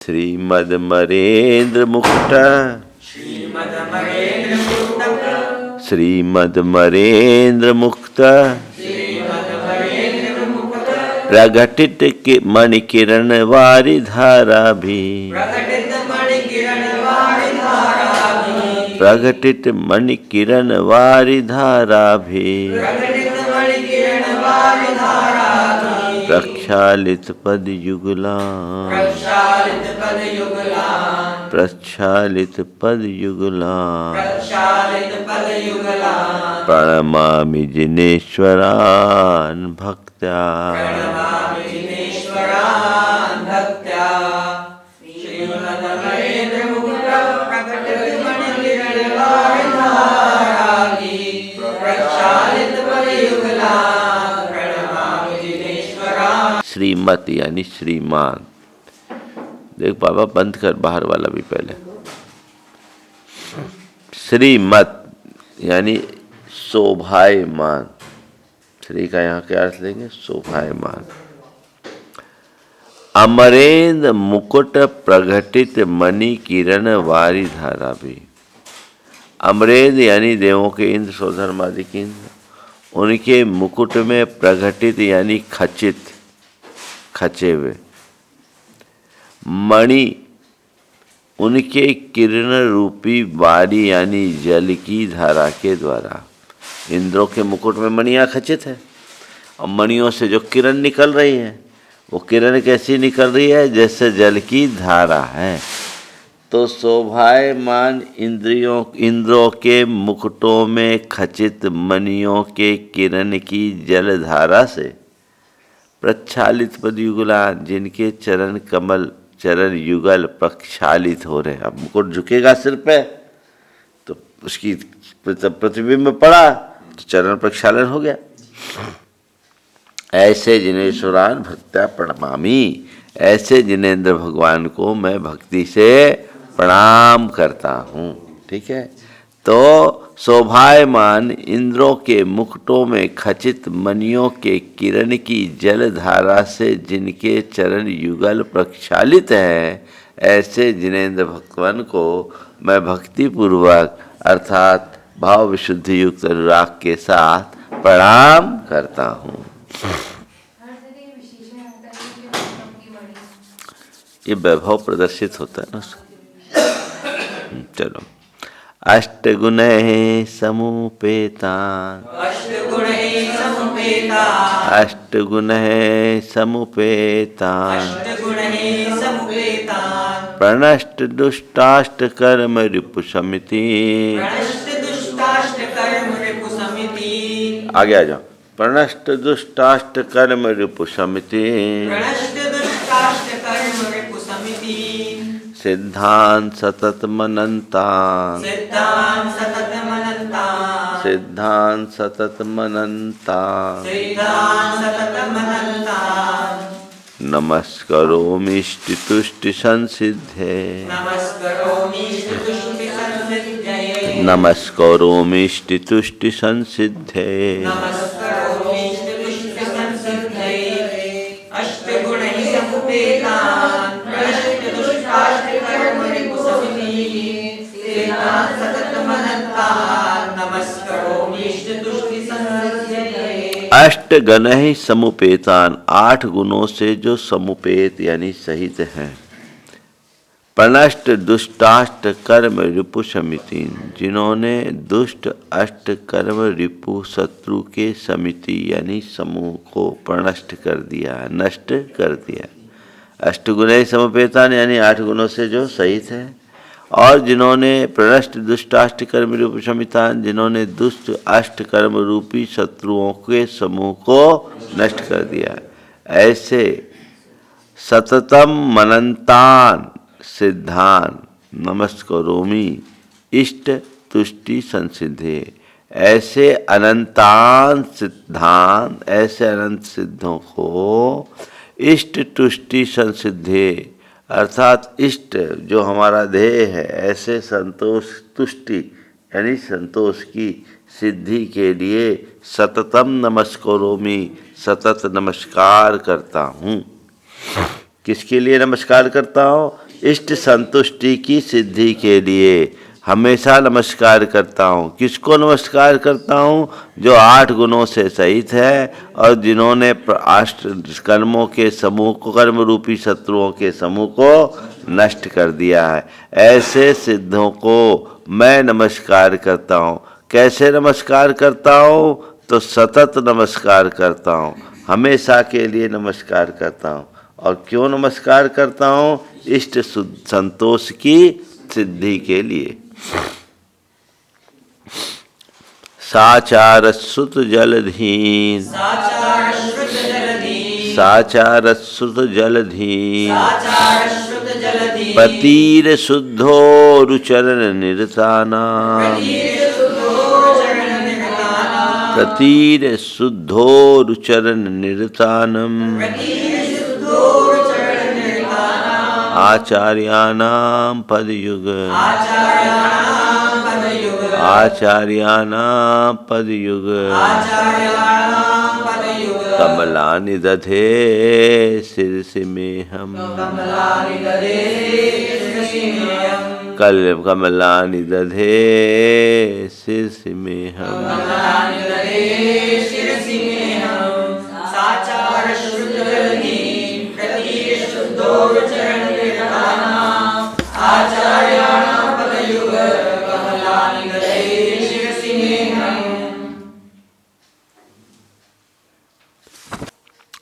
श्रीमद्मरेन्द्र मुक्त प्रगटित के मणि किरण वारी धारा भी प्रगटित मणि किरण वारी धारा भी प्रक्षालित पद युगलान प्रक्षालित पद युगलान प्रणमामि जिनेश्वरान् भक्त्या श्रीमत यानी श्रीमान। देख बाबा बंद कर बाहर वाला भी पहले। श्रीमत यानी शोभायमान। श्री का यहाँ क्या अर्थ लेंगे? शोभायमान। अमरेंद्र मुकुट प्रगटित मणि किरण वारी धारा भी। अमरेंद्र यानी देवों के इंद्र, स्वधर्मादिक इंद्र, उनके मुकुट में प्रगटित यानी खचित, खचे हुए मणि, उनके किरण रूपी वारी यानी जल की धारा के द्वारा। इंद्रों के मुकुट में मणियाँ खचित है और मणियों से जो किरण निकल रही है वो किरण कैसी निकल रही है? जैसे जल की धारा है। तो शोभायमान इंद्रों के मुकुटों में खचित मणियों के किरण की जल धारा से प्रक्षालित पद युगलान, जिनके चरण कमल चरण युगल प्रक्षालित हो रहे हैं। अब मुकुट झुकेगा सिर पे तो उसकी प्रतिबिंब पड़ा तो चरण प्रक्षालन हो गया। ऐसे जिनेश्वरान भक्त्या प्रणमामि, ऐसे जिनेन्द्र भगवान को मैं भक्ति से प्रणाम करता हूँ। ठीक है। तो शोभायमान इंद्रों के मुकुटों में खचित मणियों के किरण की जल धारा से जिनके चरण युगल प्रक्षालित हैं, ऐसे जिनेन्द्र भगवान को मैं भक्ति पूर्वक अर्थात भाव विशुद्धि युक्त अनुराग के साथ प्रणाम करता हूँ। ये वैभव प्रदर्शित होता है ना। चलो। अष्टगुणैः समुपेतान् प्रणष्ट दुष्टाष्ट कर्म रिपुसमिति। आगे आ जाओ। प्रणष्ट दुष्टाष्ट कर्म रिपुसमिति सिद्धांत सतत मनन्तान् नमस्करोमि तुष्टि संसिद्धे नमस्करोमि तुष्टि संसिद्धे अष्ट गण ही समुपेतान, 8 गुणों से जो समुपेत यानी सहित हैं। प्रणष्ट दुष्टाष्ट कर्म रिपु समिति, जिन्होंने दुष्ट अष्ट कर्म रिपु शत्रु के समिति यानी समूह को प्रणष्ट कर दिया, नष्ट कर दिया। अष्टगुण ही समुपेतान यानी 8 गुणों से जो सहित है। और जिन्होंने प्रणष्ट दुष्टाष्ट कर्म रूपी समितान, जिन्होंने दुष्ट अष्ट कर्म रूपी शत्रुओं के समूह को नष्ट कर दिया। ऐसे सततम मनन्तान सिद्धान नमस्करोमि इष्ट तुष्टि संसिद्धे। ऐसे अनंतान सिद्धान, ऐसे अनंत सिद्धों को इष्ट तुष्टि संसिद्धे अर्थात इष्ट जो हमारा ध्येय है, ऐसे संतोष तुष्टि यानी संतोष की सिद्धि के लिए सततम नमस्करोमि सतत नमस्कार करता हूँ। किसके लिए नमस्कार करता हूँ? इष्ट संतुष्टि की सिद्धि के लिए हमेशा नमस्कार करता हूँ। किसको नमस्कार करता हूँ? जो 8 गुणों से सहित है और जिन्होंने अष्ट कर्मों के समूह को, कर्म रूपी शत्रुओं के समूह को नष्ट कर दिया है। ऐसे सिद्धों को मैं नमस्कार करता हूँ। कैसे नमस्कार करता हूँ? तो सतत नमस्कार करता हूँ, हमेशा के लिए नमस्कार करता हूँ। और क्यों नमस्कार करता हूँ? इष्ट संतोष की सिद्धि के लिए। साचार सुत जलधीन, साचार सुत जलधीन, पतिर शुद्धो रुचरण निरताना, पतिर शुद्धो रुचरण निरतानम, आचार्याणां पदयुग, आचार्याणां पदयुग, कमलानि दधे शिरसि मेहम्, कमलानि दधे शिरसि मेहम्।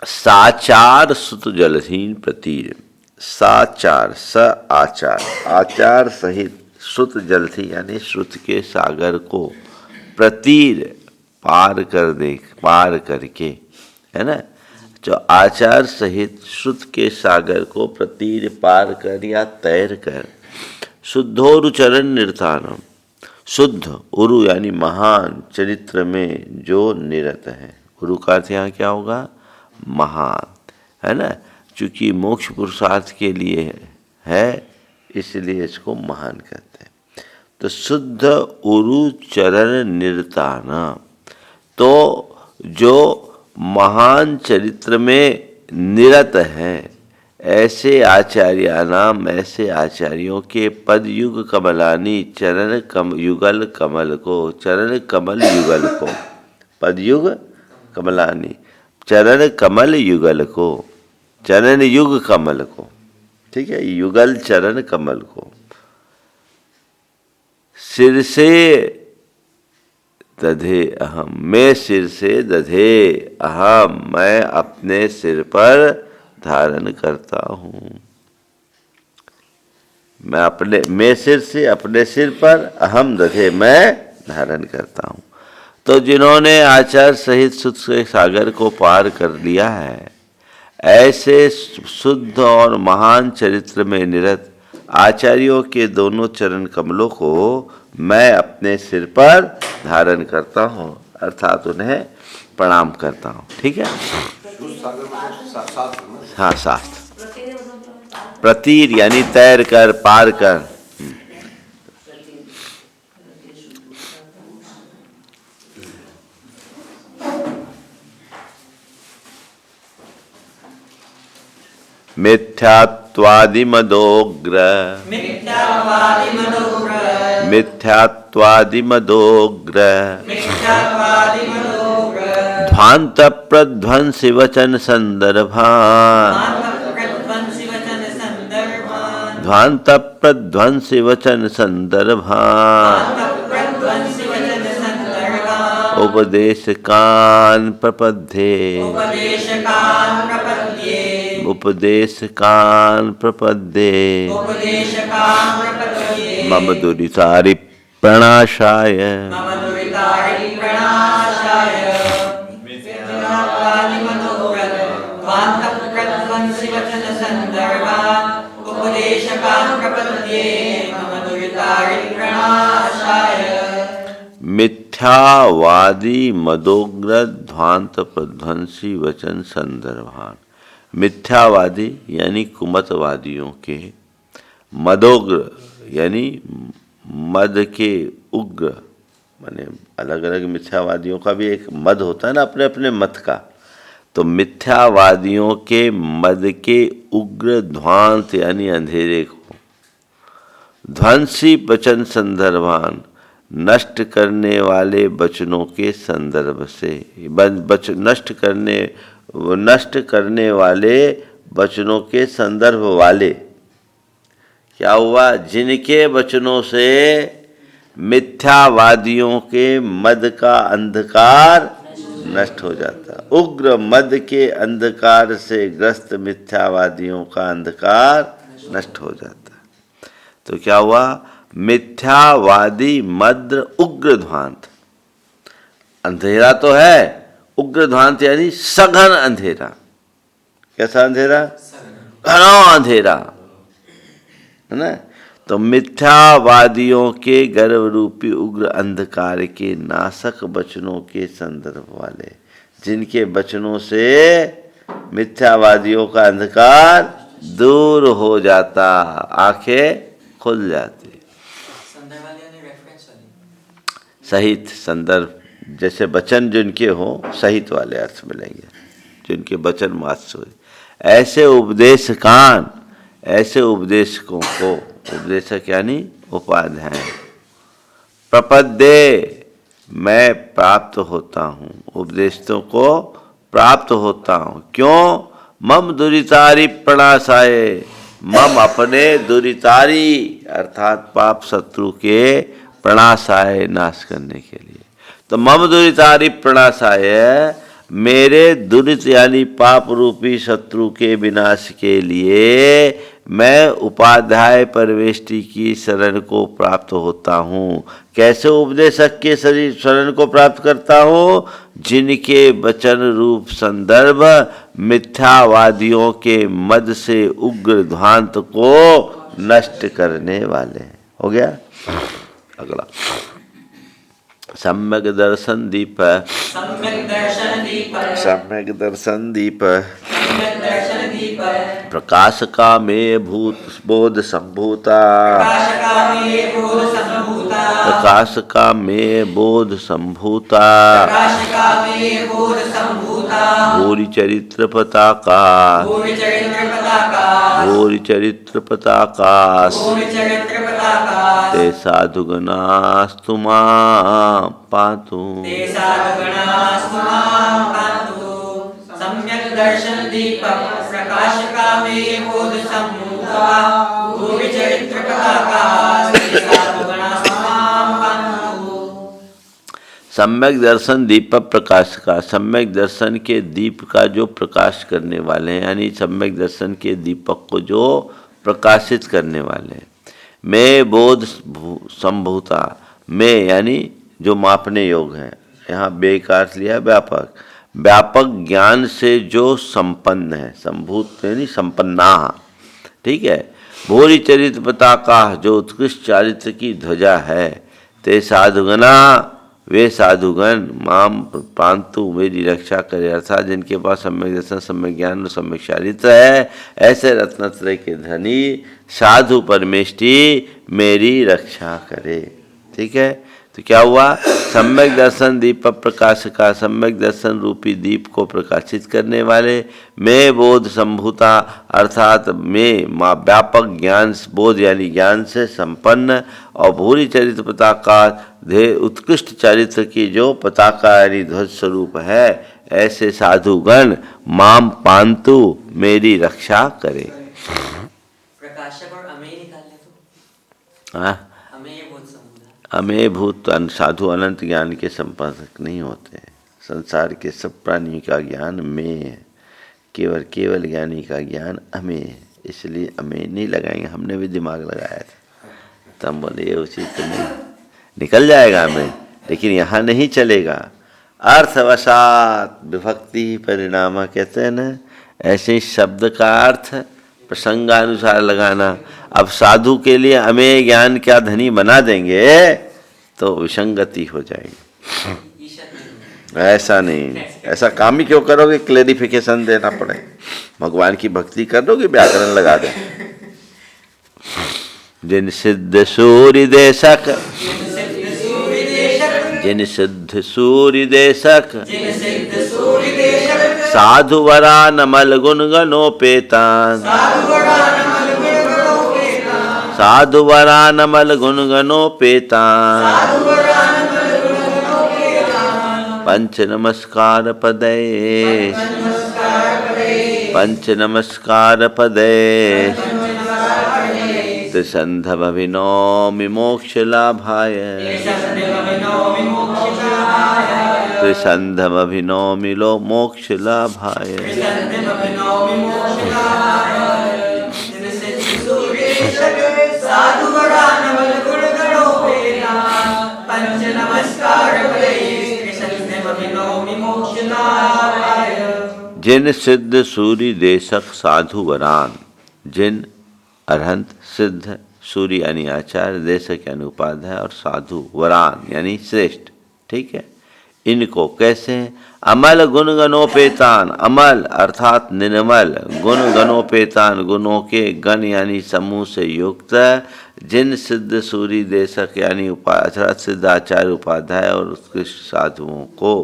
साचार सुत जलधीन प्रतीर। साचार स आचार, आचार सहित श्रुत जलधि यानी श्रुत के सागर को प्रतीर पार कर दे, पार करके, है ना। जो आचार सहित श्रुत के सागर को प्रतीर पार कर या तैर कर, शुद्धोरुचरण निर्तानम, शुद्ध उरु यानी महान चरित्र में जो निरत है। उरु का अर्थ यहाँ क्या होगा? महान, है ना। चूंकि मोक्ष पुरुषार्थ के लिए है, इसलिए इसको महान कहते हैं। तो शुद्ध उरु चरण निरताना, तो जो महान चरित्र में निरत है, ऐसे आचार्य नाम, ऐसे आचार्यों के पदयुग कमलानी, चरण युगल कमल को, चरण कमल युगल को, पदयुग कमलानी, चरण कमल युगल को, चरण युग कमल को, ठीक है, युगल चरण कमल को, सिर से दधे अहम, मैं सिर से दधे अहम, मैं अपने सिर पर धारण करता हूँ। मैं सिर से अपने सिर पर, अहम दधे मैं धारण करता हूँ। तो जिन्होंने आचार सहित शुद्ध के सागर को पार कर लिया है, ऐसे शुद्ध और महान चरित्र में निरत आचार्यों के दोनों चरण कमलों को मैं अपने सिर पर धारण करता हूँ, अर्थात उन्हें प्रणाम करता हूँ। ठीक है, हाँ, साथ प्रतीर यानी तैर कर, पार कर। मिथ्यात्वादिमदोग्र, मिथ्यात्वादिमदोग्र, ध्वांत प्रध्वंसी वचन संदर्भान, ध्वांत प्रध्वंसी वचन संदर्भान, उपदेशकान प्रपद्ये, उपदेशकान प्रपद्ये, मम दुरितारि प्रणाशाय, मिथ्यावादी मदोग्र ध्वांत प्रध्वंसी वचन संदर्भान। मिथ्यावादी यानी कुमतवादियों के, मदोग्र यानी मद के उग्र, माने अलग अलग मिथ्यावादियों का भी एक मद होता है ना, अपने अपने मत का। तो मिथ्यावादियों के मद के उग्र ध्वांत यानी अंधेरे को, ध्वंसी वचन संदर्भान, नष्ट करने वाले वचनों के संदर्भ से, नष्ट करने वाले वचनों के संदर्भ वाले। क्या हुआ? जिनके वचनों से मिथ्यावादियों के मद का अंधकार नष्ट हो जाता। उग्र मद के अंधकार से ग्रस्त मिथ्यावादियों का अंधकार नष्ट हो जाता। तो क्या हुआ? मिथ्यावादी मद उग्र ध्वांत, अंधेरा तो है, उग्र ध्वांत यानी सघन अंधेरा। कैसा अंधेरा? घना अंधेरा, है ना? तो मिथ्यावादियों के गर्भ रूपी उग्र अंधकार के नाशक वचनों के संदर्भ वाले, जिनके वचनों से मिथ्यावादियों का अंधकार दूर हो जाता, आंखें खुल जाती। सहित संदर्भ, जैसे वचन जिनके हो सहित वाले अर्थ मिलेंगे, जिनके वचन मात्र हुए। ऐसे उपदेशकान, ऐसे उपदेशकों को, उपदेशक यानी उपाध्याय, प्रपद्ये मैं प्राप्त होता हूँ, उपदेशों को प्राप्त होता हूँ। क्यों? मम दुरितारी प्रणाशाय, मम अपने दुरितारी अर्थात पाप शत्रु के प्रणाशाय नाश करने के लिए। तो मम दुरितारी प्रणाशाय, मेरे दुरित यानी पाप रूपी शत्रु के विनाश के लिए मैं उपाध्याय परवेष्टि की शरण को प्राप्त होता हूँ। कैसे उपदेशक के शरण को प्राप्त करता हूँ? जिनके वचन रूप संदर्भ मिथ्यावादियों के मद से उग्र ध्वांत को नष्ट करने वाले। हो गया? अगला सम्यक दर्शन दीप, सम्यक दर्शन दीप प्रकाश का में भूत बोध संभूता, प्रकाश का में बोध संभूता, भूरि चरित्र पताका, भूरि चरित्र पताका ते साधुगणास्तुमा पातु। सम्यक दर्शन दीपक प्रकाश का में बोध संभूता, भूरि चरित्र पताका ते साधुगणास्तुमा पातु। सम्यक दर्शन दीपक प्रकाश का, सम्यक दर्शन के दीप का जो प्रकाश करने वाले हैं, यानी सम्यक दर्शन के दीपक को जो प्रकाशित करने वाले हैं। मैं बोध संभूता, मैं यानी जो मापने योग है, यहाँ बे का अर्थ लिया व्यापक, व्यापक ज्ञान से जो संपन्न है, संभूत यानी संपन्ना, ठीक है। भूरि चरित्र पताका, जो उत्कृष्ट चारित्र की ध्वजा है। ते साधुगना, वे साधुगण माम पांतु, मेरी रक्षा करे, अर्थात जिनके पास सम्यक दर्शन, सम्यक ज्ञान और सम्यक चारित्र है, ऐसे रत्नत्रय के धनी साधु परमेष्टि मेरी रक्षा करे। ठीक है, तो क्या हुआ? सम्यक दर्शन दीप प्रकाश का, सम्यक दर्शन रूपी दीप को प्रकाशित करने वाले, मैं बोध संभूता अर्थात मैं माँ व्यापक ज्ञान, बोध यानी ज्ञान से संपन्न, और भूरि चरित्र पताका, धे उत्कृष्ट चरित्र की जो पताका यानी ध्वज स्वरूप है, ऐसे साधुगण माम पांतु, मेरी रक्षा करे। प्रकाशक और अमेय निकालने तो अमेय भूत संभूता, अमेय भूत साधु अनंत ज्ञान के संपादक नहीं होते। संसार के सब प्राणियों का ज्ञान मेय है, केवल केवल ज्ञानी का ज्ञान अमेय है, इसलिए अमेय नहीं लगाएंगे। हमने भी दिमाग लगाया था, तो हम बोले ये उचित तो नहीं, निकल जाएगा हमें, लेकिन यहाँ नहीं चलेगा। अर्थवशात विभक्ति परिणाम कहते हैं ना, ऐसे शब्द का अर्थ प्रसंगानुसार लगाना। अब साधु के लिए अमेय ज्ञान क्या धनी बना देंगे तो विसंगति हो जाएगी। ऐसा नहीं, ऐसा काम ही क्यों करोगे, क्लेरिफिकेशन देना पड़े। भगवान की भक्ति कर दोगे, व्याकरण लगा दे। जिन सिद्ध सूर्य देशक, जिन सिद्ध सूर्य देशक, साधुवरा नमल गुण गणोपेतान, साधुवरानमल गुणगणोपेतान् पंच नमस्कार पदये पंच नमस्कार पदये त्रिसन्ध्यमभिनौमि मोक्षलाभाय त्रिसन्ध्यमभिनौमि मोक्षलाभाय जिन सिद्ध सूरी देशक साधु वरान, जिन अरहंत सिद्ध सूरी यानी आचार्य, देशक यानी उपाध्याय और साधु वरान यानी श्रेष्ठ, ठीक है, इनको कैसे अमल गुण गणोपेतान, अमल अर्थात निर्मल, गुण गणोपेतान गुणों के गण यानी समूह से युक्त, जिन सिद्ध सूरी देशक यानी अर्थात सिद्ध आचार्य उपाध्याय और उत्कृष्ट साधुओं को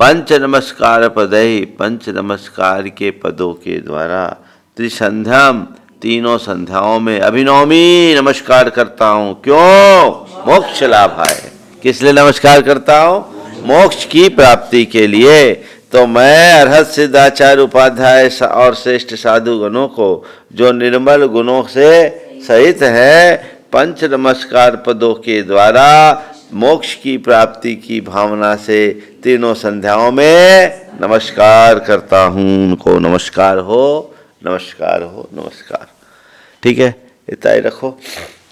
पंच नमस्कार पदई, पंच नमस्कार के पदों के द्वारा त्रिसंध्याम तीनों संध्याओं में अभिनौमी नमस्कार करता हूँ। क्यों? मोक्ष लाभ है। किस लिए नमस्कार करता हूँ? मोक्ष की प्राप्ति के लिए। तो मैं अरहत सिद्ध आचार्य उपाध्याय और श्रेष्ठ साधु गणों को जो निर्मल गुणों से सहित है, पंच नमस्कार पदों के द्वारा मोक्ष की प्राप्ति की भावना से तीनों संध्याओं में नमस्कार करता हूँ। उनको नमस्कार हो, नमस्कार हो, नमस्कार। ठीक है, इतना ही रखो।